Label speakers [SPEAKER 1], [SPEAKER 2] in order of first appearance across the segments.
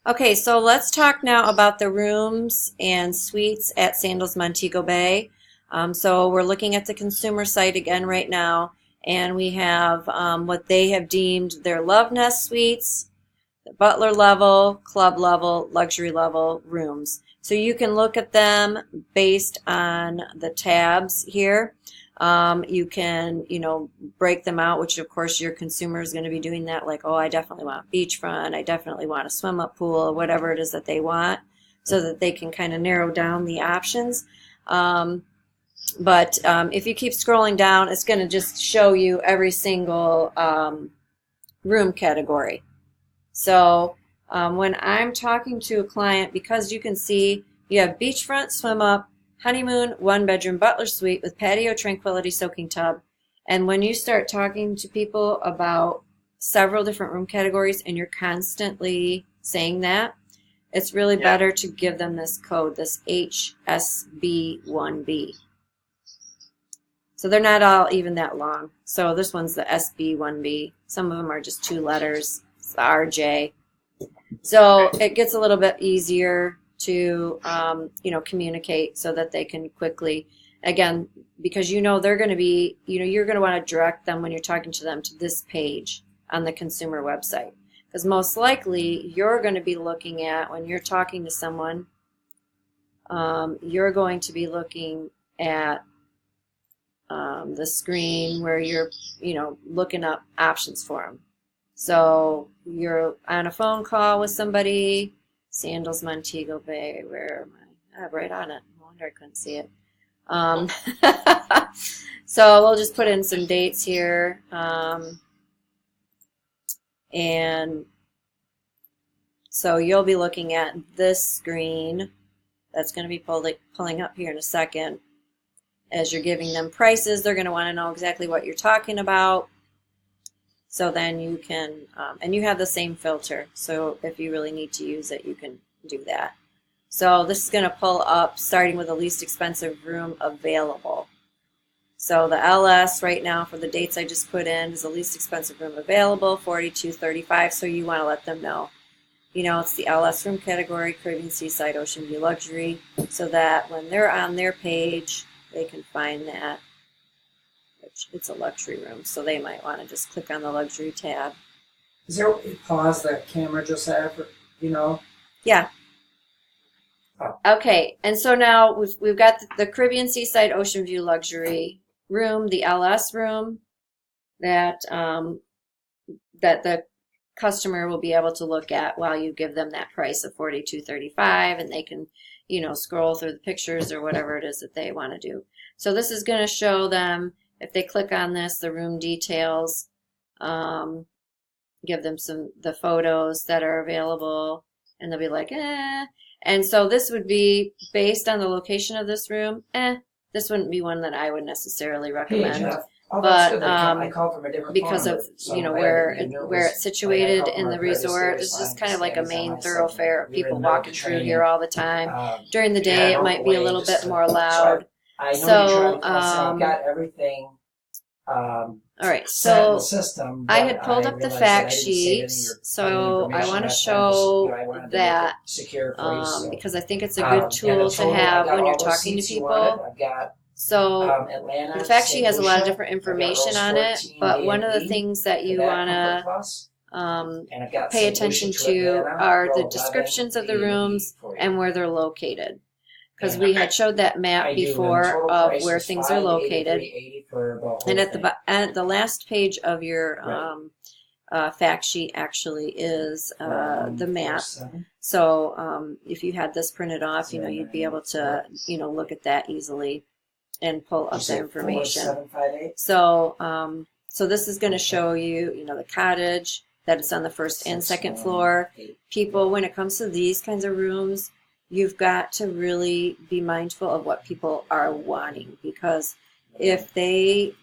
[SPEAKER 1] Okay, so let's talk now about the rooms and suites at Sandals Montego Bay. So we're looking at the consumer site again right now, and we have what they have deemed their Love Nest suites, the butler level, club level, luxury level rooms. So you can look at them based on the tabs here. You can, break them out, which of course your consumer is going to be doing that. Like, oh, I definitely want beachfront. I definitely want a swim up pool, whatever it is that they want, so that they can kind of narrow down the options. But if you keep scrolling down, it's going to just show you every single room category. So when I'm talking to a client, because you can see you have beachfront, swim up, honeymoon, one bedroom butler suite with patio, tranquility, soaking tub. And when you start talking to people about several different room categories and you're constantly saying that, it's really better to give them this code, this HSB1B. So they're not all even that long. So this one's the SB1B. Some of them are just 2 letters. It's the RJ. So it gets a little bit easier to communicate so that they can quickly, again, because they're going to be, you're going to want to direct them when you're talking to them to this page on the consumer website. Because most likely you're going to be looking at, when you're talking to someone, you're going to be looking at the screen where you're, looking up options for them. So you're on a phone call with somebody, Sandals Montego Bay, where am I? Right on it. No wonder I couldn't see it. So we'll just put in some dates here. And so you'll be looking at this screen that's going to be pulling up here in a second. As you're giving them prices, they're going to want to know exactly what you're talking about. So then you can, and you have the same filter. So if you really need to use it, you can do that. So this is going to pull up starting with the least expensive room available. So the LS right now for the dates I just put in is the least expensive room available, $42.35. So you want to let them know, it's the LS room category, Caribbean Seaside Ocean View Luxury, so that when they're on their page, they can find that. It's a luxury room, so they might want to just click on the luxury tab.
[SPEAKER 2] Is there a pause that camera just had for,
[SPEAKER 1] Yeah.
[SPEAKER 2] Oh.
[SPEAKER 1] Okay, and so now we've got the Caribbean Seaside Ocean View Luxury room, the LS room, that that the customer will be able to look at while you give them that price of $42.35, and they can, scroll through the pictures or whatever it is that they want to do. So this is going to show them, if they click on this, the room details, give them the photos that are available, and they'll be like, eh. And so this would be based on the location of this room. This wouldn't be one that I would necessarily recommend.
[SPEAKER 2] Hey, oh,
[SPEAKER 1] but
[SPEAKER 2] I called from a different
[SPEAKER 1] because
[SPEAKER 2] phone
[SPEAKER 1] of
[SPEAKER 2] number,
[SPEAKER 1] where it's situated in the resort, it's just kind of like a main thoroughfare of people walking through here all the time. During the day, it might be a little bit more loud.
[SPEAKER 2] So I've got everything.
[SPEAKER 1] All right, so
[SPEAKER 2] system,
[SPEAKER 1] I had pulled up the fact sheets, so I want to show that because I think it's a good tool to have when you're talking to people. So the fact sheet has a lot of different information on it, but one of the things that you want to pay attention to are the descriptions of the rooms and where they're located. Because we had showed that map before of where things are located. And at the last page of your fact sheet actually is the map. So if you had this printed off, you'd be able to, look at that easily and pull up the information. So so this is going to show you, the cottage, that it's on the first and second floor. People, when it comes to these kinds of rooms, you've got to really be mindful of what people are wanting, because if they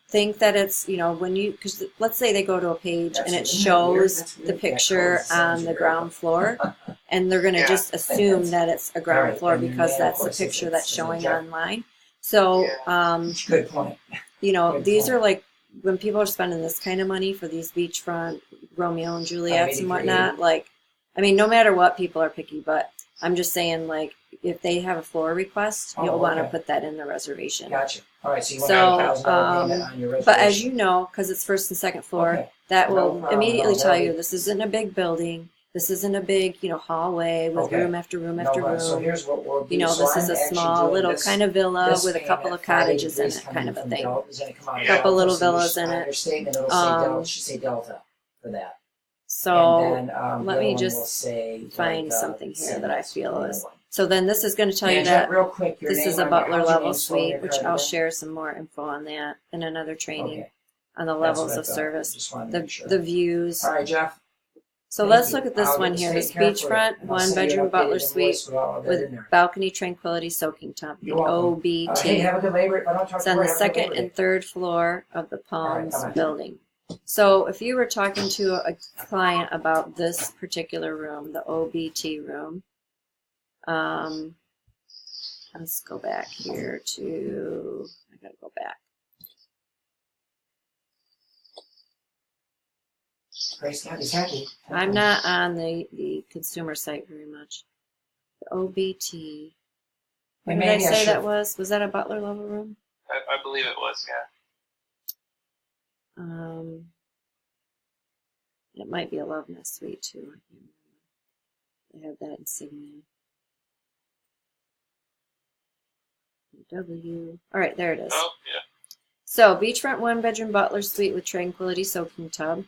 [SPEAKER 1] think that it's, because let's say they go to a page and it shows the picture on the ground floor, and they're going to just assume that it's a ground floor because that's the picture that's showing online. So,
[SPEAKER 2] good point.
[SPEAKER 1] These are like, when people are spending this kind of money for these beachfront Romeo and Juliets and whatnot, like, I mean, no matter what, people are picky, but I'm just saying, like, if they have a floor request, you'll want to put that in the reservation.
[SPEAKER 2] Gotcha. All right, so you want $1,000 payment on your reservation.
[SPEAKER 1] But as you know, because it's first and second floor, that will immediately tell you this isn't a big building. This isn't a big, hallway with room after room after room.
[SPEAKER 2] So here's what we'll do.
[SPEAKER 1] This is a small little kind of villa with a couple of cottages in it, kind of a thing. A couple little villas in it.
[SPEAKER 2] It should say Delta for that.
[SPEAKER 1] So let me just find something here that I feel is. So then this is going to tell you that this is a butler level suite, which I'll share some more info on that in another training on the levels of service, the views.
[SPEAKER 2] All right, Jeff.
[SPEAKER 1] So let's look at this one here, this beachfront 1-bedroom butler suite with balcony tranquility soaking tub, the OBT. It's on the second and third floor of the Palms building. So if you were talking to a client about this particular room, the OBT room, let's go back here to, I gotta go back. I'm not on the consumer site very much. The OBT. What did I say that was? Was that a butler level room?
[SPEAKER 3] I believe it was, yeah.
[SPEAKER 1] It might be a Love Nest suite too. I have that insignia. W. All right, there it is.
[SPEAKER 3] Oh, yeah.
[SPEAKER 1] So beachfront 1-bedroom butler suite with tranquility soaking tub.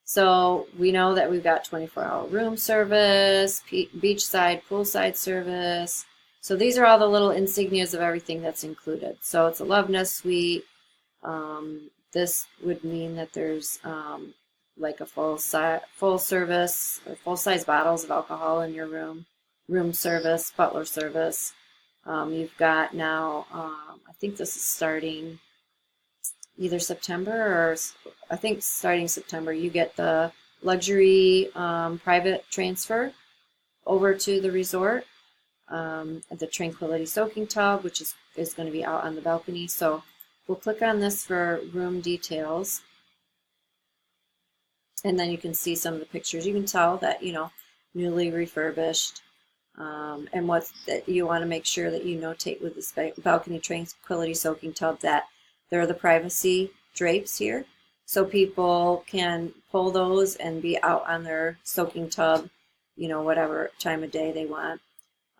[SPEAKER 1] So we know that we've got 24-hour room service, beachside, poolside service. So these are all the little insignias of everything that's included. So it's a Love Nest suite. This would mean that there's like a full service, or full-size bottles of alcohol in your room service, butler service. You've got now, I think this is starting either September or I think starting September, you get the luxury private transfer over to the resort, the Tranquility Soaking Tub, which is going to be out on the balcony. So we'll click on this for room details. And then you can see some of the pictures. You can tell that, newly refurbished. And what that you want to make sure that you notate with this balcony Tranquility Soaking Tub that there are the privacy drapes here. So people can pull those and be out on their soaking tub, whatever time of day they want.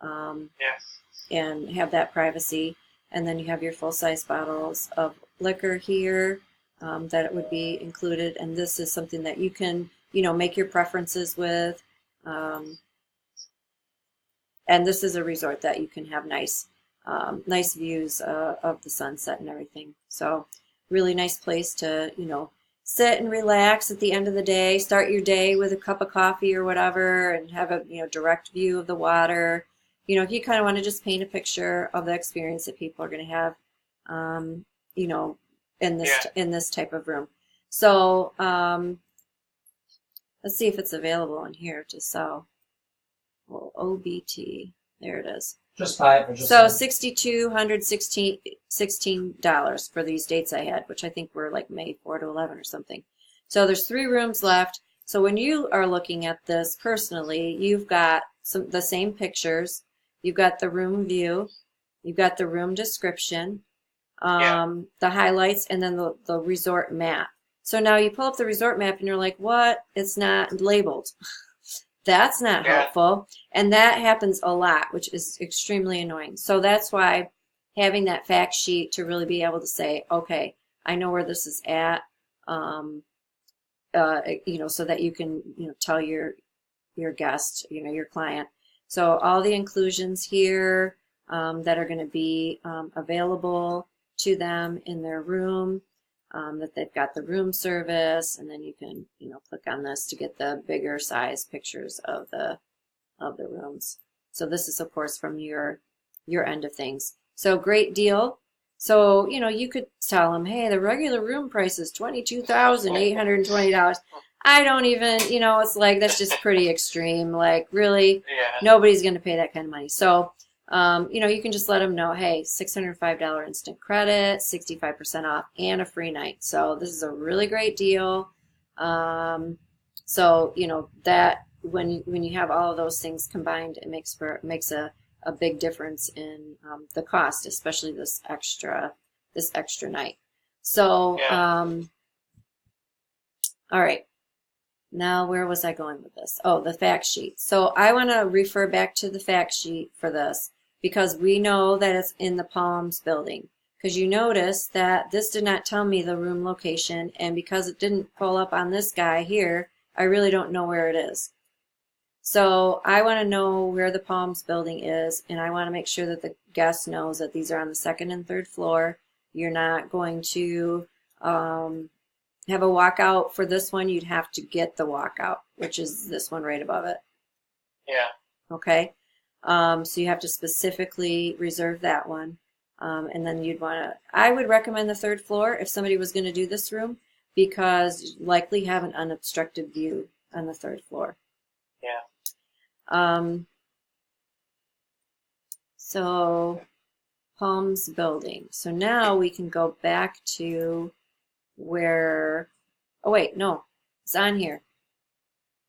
[SPEAKER 3] Yes.
[SPEAKER 1] And have that privacy. And then you have your full-size bottles of liquor here that it would be included. And this is something that you can, make your preferences with. And this is a resort that you can have nice views of the sunset and everything. So really nice place to, sit and relax at the end of the day, start your day with a cup of coffee or whatever, and have a, direct view of the water. If you kind of want to just paint a picture of the experience that people are going to have, in this type of room. So let's see if it's available in here to sell. Well, OBT, there it is.
[SPEAKER 2] Just buy it for just
[SPEAKER 1] so $6,216 for these dates I had, which I think were like May 4 to 11 or something. So there's 3 rooms left. So when you are looking at this personally, you've got the same pictures. You've got the room view. You've got the room description, the highlights, and then the resort map. So now you pull up the resort map and you're like, what? It's not labeled. That's not helpful. And that happens a lot, which is extremely annoying. So that's why having that fact sheet to really be able to say, okay, I know where this is at, so that you can, tell your guest, your client. So all the inclusions here that are going to be available to them in their room, that they've got the room service, and then you can, click on this to get the bigger size pictures of the rooms. So this is, of course, from your end of things. So great deal. So, you could tell them, hey, the regular room price is $22,820. I don't even, it's like, that's just pretty extreme. Like, really, nobody's going to pay that kind of money. So, you can just let them know, hey, $605 instant credit, 65% off, and a free night. So this is a really great deal. So, that when you have all of those things combined, it makes a big difference in the cost, especially this extra night. So, all right. Now, where was I going with this? Oh, the fact sheet. So I want to refer back to the fact sheet for this because we know that it's in the Palms building. Because you notice that this did not tell me the room location, and because it didn't pull up on this guy here, I really don't know where it is. So I want to know where the Palms building is, and I want to make sure that the guest knows that these are on the second and third floor. You're not going to have a walkout for this one. You'd have to get the walkout, which is this one right above it.
[SPEAKER 3] Yeah.
[SPEAKER 1] Okay. So you have to specifically reserve that one. And then you'd want to, I would recommend the third floor if somebody was going to do this room because you likely have an unobstructed view on the third floor.
[SPEAKER 3] Yeah.
[SPEAKER 1] So Palms building. So now we can go back to where, oh wait, no, it's on here.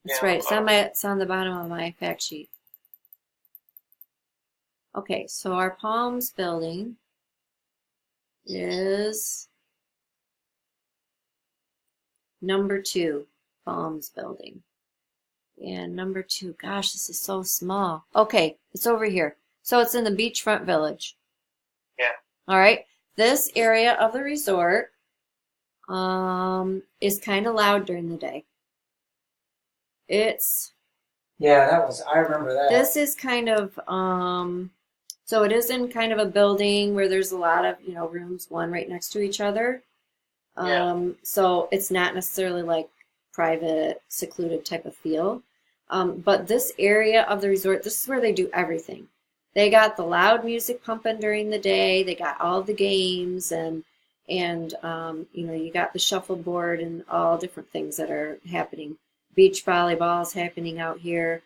[SPEAKER 1] That's right. It's on the bottom of my fact sheet. Okay, so our Palms building is number 2, Palms building. And number 2, gosh, this is so small. Okay, it's over here. So it's in the beachfront village.
[SPEAKER 3] Yeah.
[SPEAKER 1] All right. This area of the resort is kind of loud during the day.
[SPEAKER 2] I remember that.
[SPEAKER 1] This is kind of, so it is in kind of a building where there's a lot of, rooms, one right next to each other. So it's not necessarily like private, secluded type of feel. But this area of the resort, this is where they do everything. They got the loud music pumping during the day. They got all the games and you got the shuffleboard and all different things that are happening. Beach volleyball is happening out here.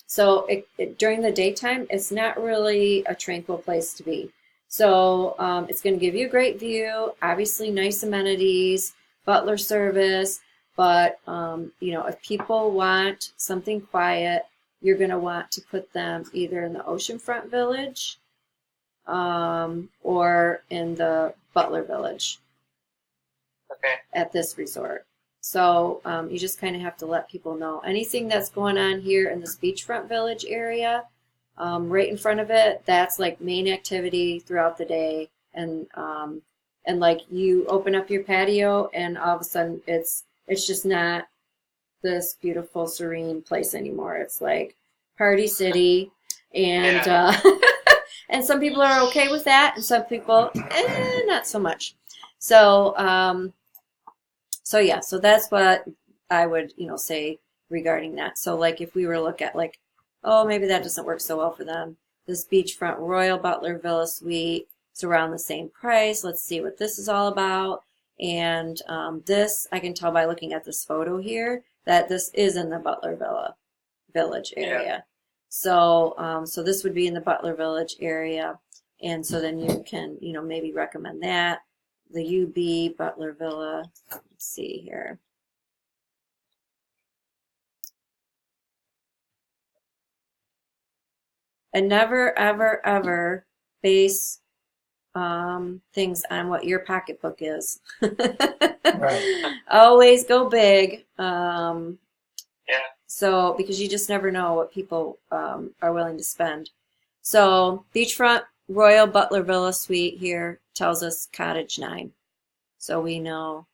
[SPEAKER 1] So during the daytime, it's not really a tranquil place to be. So it's going to give you a great view, obviously nice amenities, butler service, but if people want something quiet, you're going to want to put them either in the oceanfront village or in the Butler Village at this resort. So you just kind of have to let people know. Anything that's going on here in this beachfront village area, right in front of it, that's like main activity throughout the day. And like you open up your patio and all of a sudden it's just not this beautiful, serene place anymore. It's like Party City. And and some people are okay with that, and some people, not so much. So, so that's what I would, say regarding that. So, like, if we were to look at, like, oh, maybe that doesn't work so well for them. This beachfront Royal Butler Villa Suite is around the same price. Let's see what this is all about. And this, I can tell by looking at this photo here, that this is in the Butler Village area. Yeah. So, so this would be in the Butler Village area, and so then you can, maybe recommend that. The UB Butler Villa. Let's see here. And never, ever, ever base things on what your pocketbook is. Right. Always go big. So, because you just never know what people are willing to spend. So, beachfront Royal Butler Villa Suite here tells us Cottage 9. So we know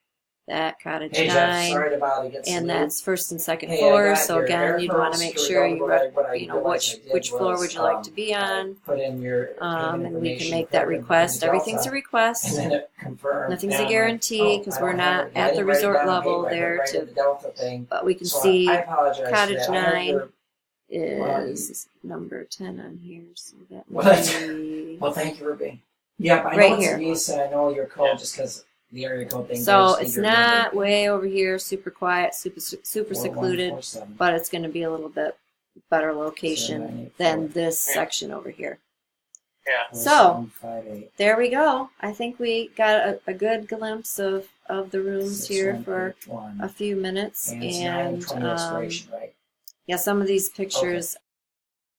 [SPEAKER 1] that Cottage 9, Jeff, and that's first and second floor. So again, you'd want to make sure which floor would you like to be on.
[SPEAKER 2] Put in your
[SPEAKER 1] and we can make that request. Everything's a request. Nothing's a guarantee because we're not at the resort level there but we can see Cottage 9 is number 10 on here. So that
[SPEAKER 2] well, thank you for being. Yeah, I know
[SPEAKER 1] right
[SPEAKER 2] it's
[SPEAKER 1] here.
[SPEAKER 2] Visa. I know your code just because the area code thing.
[SPEAKER 1] So it's not way over here, super quiet, super secluded, but it's going to be a little bit better location than this section over here.
[SPEAKER 3] Yeah.
[SPEAKER 1] So there we go. I think we got a good glimpse of the rooms here for a few minutes, and
[SPEAKER 2] right?
[SPEAKER 1] Yeah, some of these pictures